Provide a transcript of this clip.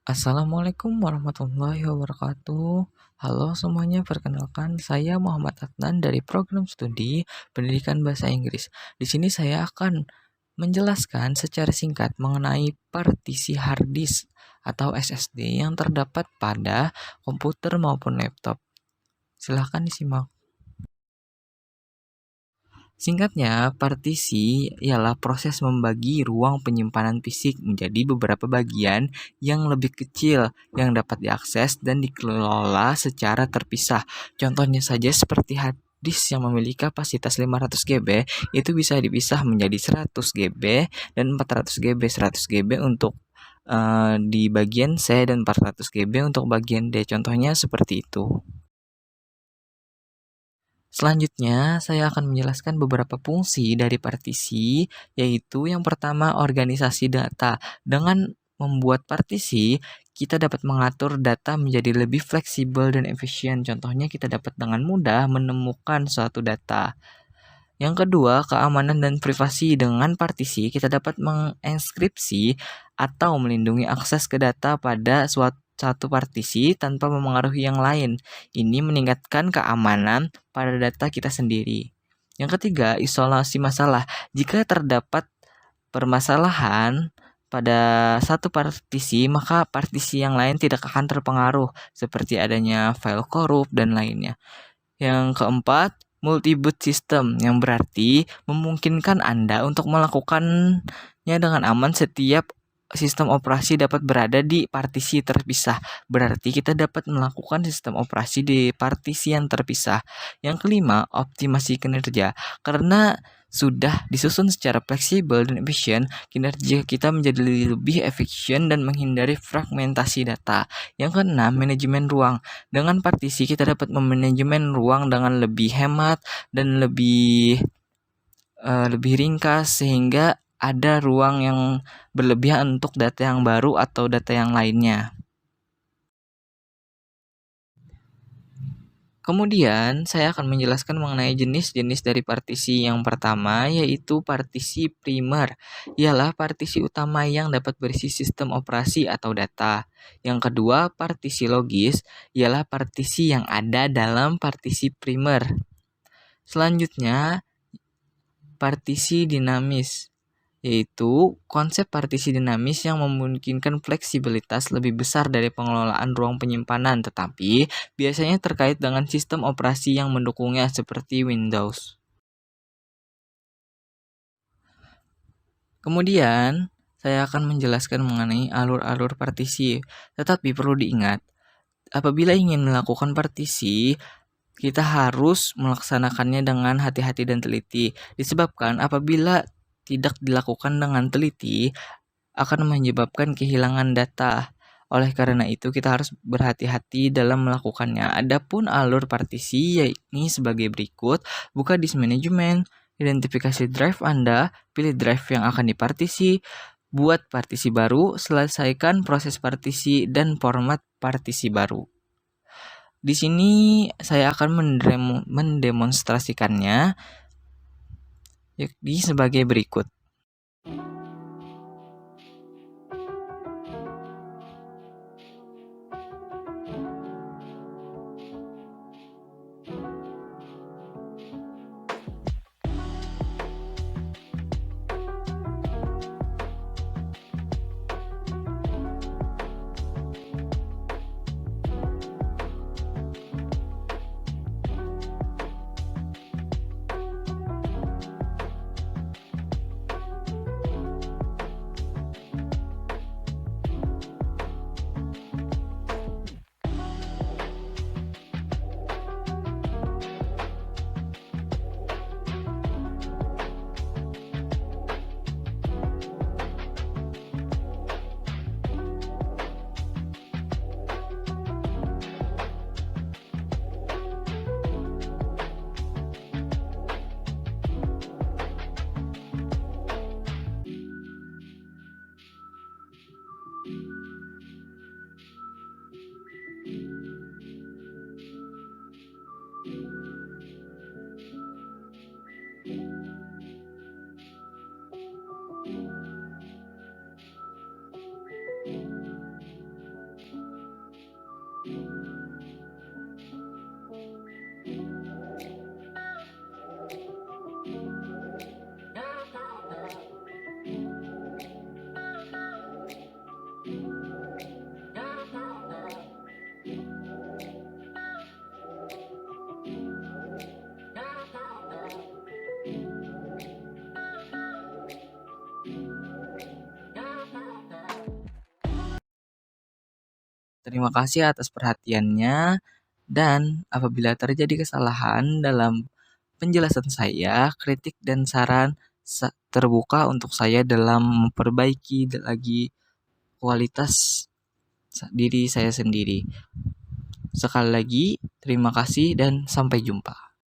Assalamualaikum warahmatullahi wabarakatuh. Halo semuanya, perkenalkan saya Muhammad Adnan dari program studi Pendidikan Bahasa Inggris. Di sini saya akan menjelaskan secara singkat mengenai partisi hard disk atau SSD yang terdapat pada komputer maupun laptop. Silahkan disimak. Singkatnya, partisi ialah proses membagi ruang penyimpanan fisik menjadi beberapa bagian yang lebih kecil yang dapat diakses dan dikelola secara terpisah. Contohnya saja seperti hard disk yang memiliki kapasitas 500 GB itu bisa dipisah menjadi 100 GB dan 400 GB. 100 GB untuk di bagian C dan 400 GB untuk bagian D. Contohnya seperti itu. Selanjutnya, saya akan menjelaskan beberapa fungsi dari partisi, yaitu yang pertama organisasi data. Dengan membuat partisi, kita dapat mengatur data menjadi lebih fleksibel dan efisien. Contohnya, kita dapat dengan mudah menemukan suatu data. Yang kedua, keamanan dan privasi. Dengan partisi, kita dapat menginskripsi atau melindungi akses ke data pada suatu satu partisi tanpa memengaruhi yang lain. Ini meningkatkan keamanan pada data kita sendiri. Yang ketiga, isolasi masalah. Jika terdapat permasalahan pada satu partisi, maka partisi yang lain tidak akan terpengaruh, seperti adanya file korup dan lainnya. Yang keempat, multi-boot system, yang berarti memungkinkan Anda untuk melakukannya dengan aman. Setiap sistem operasi dapat berada di partisi terpisah. Berarti kita dapat melakukan sistem operasi di partisi yang terpisah. Yang kelima, optimasi kinerja. Karena sudah disusun secara fleksibel dan efisien, kinerja kita menjadi lebih efisien dan menghindari fragmentasi data. Yang keenam, manajemen ruang. Dengan partisi kita dapat memanajemen ruang dengan lebih hemat dan lebih ringkas, sehingga ada ruang yang berlebihan untuk data yang baru atau data yang lainnya. Kemudian, saya akan menjelaskan mengenai jenis-jenis dari partisi. Yang pertama, yaitu partisi primer, ialah partisi utama yang dapat berisi sistem operasi atau data. Yang kedua, partisi logis, ialah partisi yang ada dalam partisi primer. Selanjutnya, partisi dinamis, yaitu konsep partisi dinamis yang memungkinkan fleksibilitas lebih besar dari pengelolaan ruang penyimpanan, tetapi biasanya terkait dengan sistem operasi yang mendukungnya seperti Windows. Kemudian, saya akan menjelaskan mengenai alur-alur partisi, tetapi perlu diingat, apabila ingin melakukan partisi, kita harus melaksanakannya dengan hati-hati dan teliti, disebabkan apabila tidak dilakukan dengan teliti, akan menyebabkan kehilangan data. Oleh karena itu, kita harus berhati-hati dalam melakukannya. Adapun alur partisi yakni sebagai berikut: buka disk manajemen, identifikasi drive Anda, pilih drive yang akan dipartisi, buat partisi baru, selesaikan proses partisi, dan format partisi baru. Di sini saya akan mendemonstrasikannya, yakni sebagai berikut. Terima kasih atas perhatiannya, dan apabila terjadi kesalahan dalam penjelasan saya, kritik dan saran terbuka untuk saya dalam memperbaiki lagi kualitas diri saya sendiri. Sekali lagi, terima kasih dan sampai jumpa.